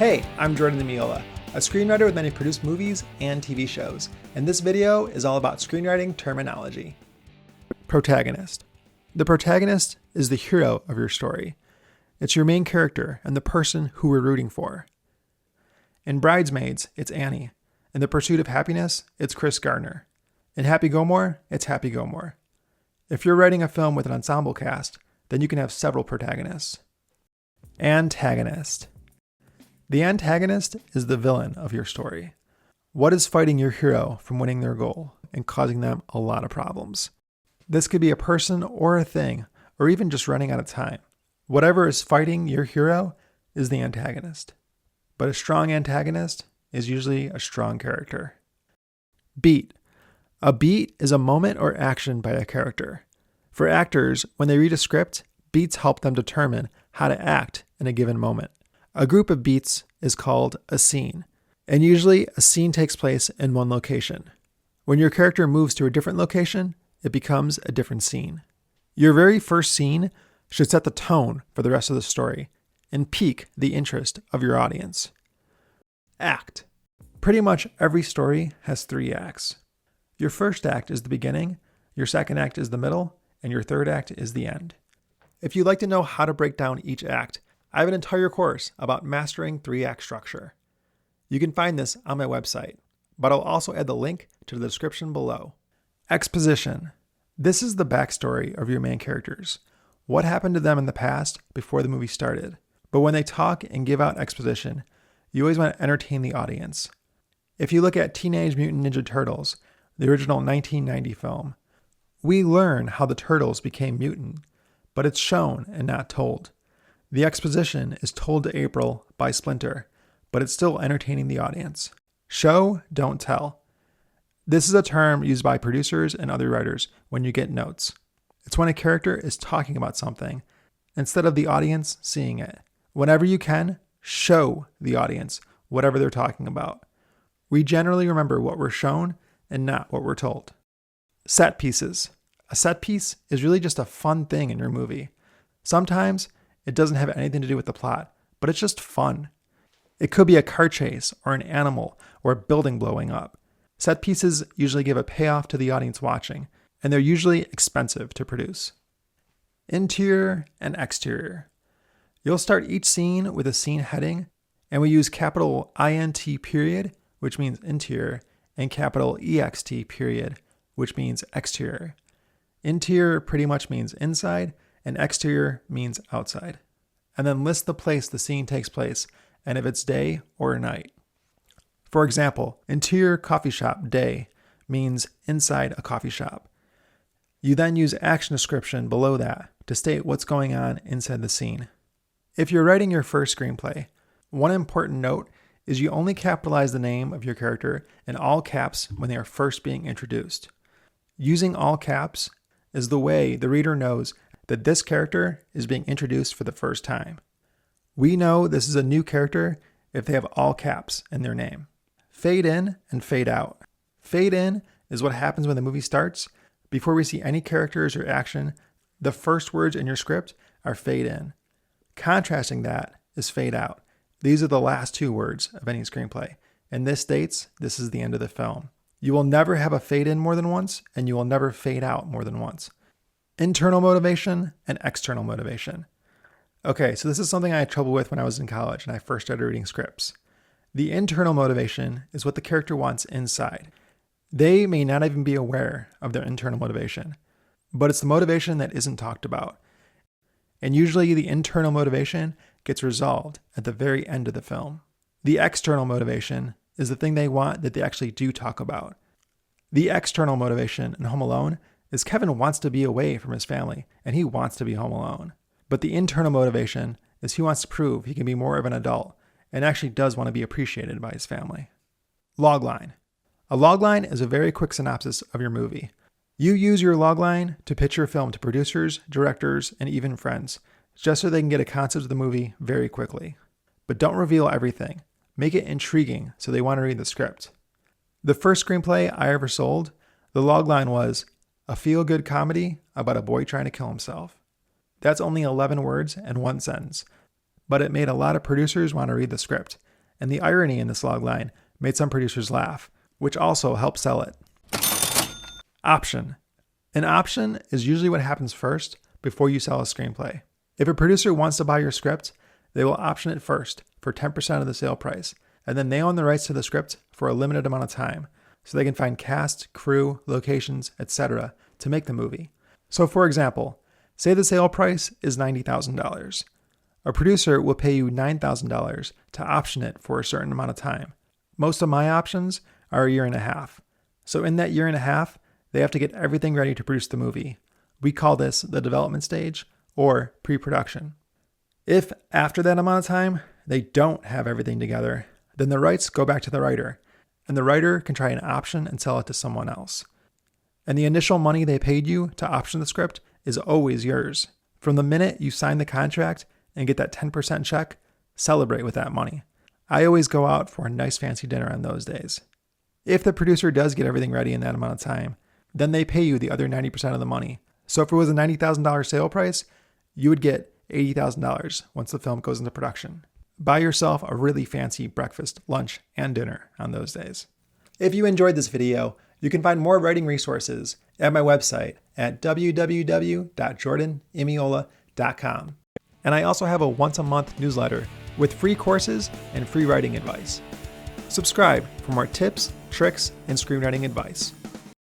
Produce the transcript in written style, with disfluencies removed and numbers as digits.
Hey, I'm Jordan Imiola, a screenwriter with many produced movies and TV shows, and this video is all about screenwriting terminology. Protagonist. The protagonist is the hero of your story. It's your main character and the person who we're rooting for. In Bridesmaids, it's Annie. In The Pursuit of Happiness, it's Chris Gardner. In Happy Gilmore, it's Happy Gilmore. If you're writing a film with an ensemble cast, then you can have several protagonists. Antagonist. The antagonist is the villain of your story. What is fighting your hero from winning their goal and causing them a lot of problems? This could be a person or a thing, or even just running out of time. Whatever is fighting your hero is the antagonist. But a strong antagonist is usually a strong character. Beat. A beat is a moment or action by a character. For actors, when they read a script, beats help them determine how to act in a given moment. A group of beats is called a scene, and usually a scene takes place in one location. When your character moves to a different location, it becomes a different scene. Your very first scene should set the tone for the rest of the story and pique the interest of your audience. Act. Pretty much every story has 3 acts. Your first act is the beginning, your second act is the middle, and your third act is the end. If you'd like to know how to break down each act, I have an entire course about mastering 3-act structure. You can find this on my website, but I'll also add the link to the description below. Exposition. This is the backstory of your main characters. What happened to them in the past before the movie started? But when they talk and give out exposition, you always want to entertain the audience. If you look at Teenage Mutant Ninja Turtles, the original 1990 film, we learn how the turtles became mutant, but it's shown and not told. The exposition is told to April by Splinter, but it's still entertaining the audience. Show, don't tell. This is a term used by producers and other writers when you get notes. It's when a character is talking about something instead of the audience seeing it. Whenever you can, show the audience whatever they're talking about. We generally remember what we're shown and not what we're told. Set pieces. A set piece is really just a fun thing in your movie. Sometimes it doesn't have anything to do with the plot, but it's just fun. It could be a car chase or an animal or a building blowing up. Set pieces usually give a payoff to the audience watching, and they're usually expensive to produce. Interior and exterior. You'll start each scene with a scene heading, and we use capital INT period, which means interior, and capital EXT period, which means exterior. Interior pretty much means inside, and exterior means outside. And then list the place the scene takes place, and if it's day or night. For example, interior coffee shop day means inside a coffee shop. You then use action description below that to state what's going on inside the scene. If you're writing your first screenplay, one important note is you only capitalize the name of your character in all caps when they are first being introduced. Using all caps is the way the reader knows that this character is being introduced for the first time. We know this is a new character if they have all caps in their name. Fade in and fade out. Fade in is what happens when the movie starts. Before we see any characters or action, the first words in your script are fade in. Contrasting that is fade out. These are the last 2 words of any screenplay, and this states this is the end of the film. You will never have a fade in more than once, and you will never fade out more than once. Internal motivation and external motivation. Okay, so this is something I had trouble with when I was in college and I first started reading scripts. The internal motivation is what the character wants inside. They may not even be aware of their internal motivation, but it's the motivation that isn't talked about. And usually the internal motivation gets resolved at the very end of the film. The external motivation is the thing they want that they actually do talk about. The external motivation in Home Alone is Kevin wants to be away from his family and he wants to be home alone. But the internal motivation is he wants to prove he can be more of an adult and actually does want to be appreciated by his family. Logline. A logline is a very quick synopsis of your movie. You use your logline to pitch your film to producers, directors, and even friends, just so they can get a concept of the movie very quickly. But don't reveal everything. Make it intriguing so they want to read the script. The first screenplay I ever sold, the logline was a feel-good comedy about a boy trying to kill himself. That's only 11 words and 1 sentence, but it made a lot of producers want to read the script, And the irony in this logline made some producers laugh, which also helped sell it. Option. An option is usually what happens first before you sell a screenplay. If a producer wants to buy your script, they will option it first for 10% of the sale price, and then they own the rights to the script for a limited amount of time, so they can find cast, crew, locations, etc. to make the movie. So for example, say the sale price is $90,000. A producer will pay you $9,000 to option it for a certain amount of time. Most of my options are a year and a half. So in that year and a half, they have to get everything ready to produce the movie. We call this the development stage or pre-production. If after that amount of time, they don't have everything together, then the rights go back to the writer, and the writer can try an option and sell it to someone else. And the initial money they paid you to option the script is always yours. From the minute you sign the contract and get that 10% check, celebrate with that money. I always go out for a nice fancy dinner on those days. If the producer does get everything ready in that amount of time, then they pay you the other 90% of the money. So if it was a $90,000 sale price, you would get $80,000 once the film goes into production. Buy yourself a really fancy breakfast, lunch, and dinner on those days. If you enjoyed this video, you can find more writing resources at my website at www.jordanimiola.com. And I also have a once-a-month newsletter with free courses and free writing advice. Subscribe for more tips, tricks, and screenwriting advice.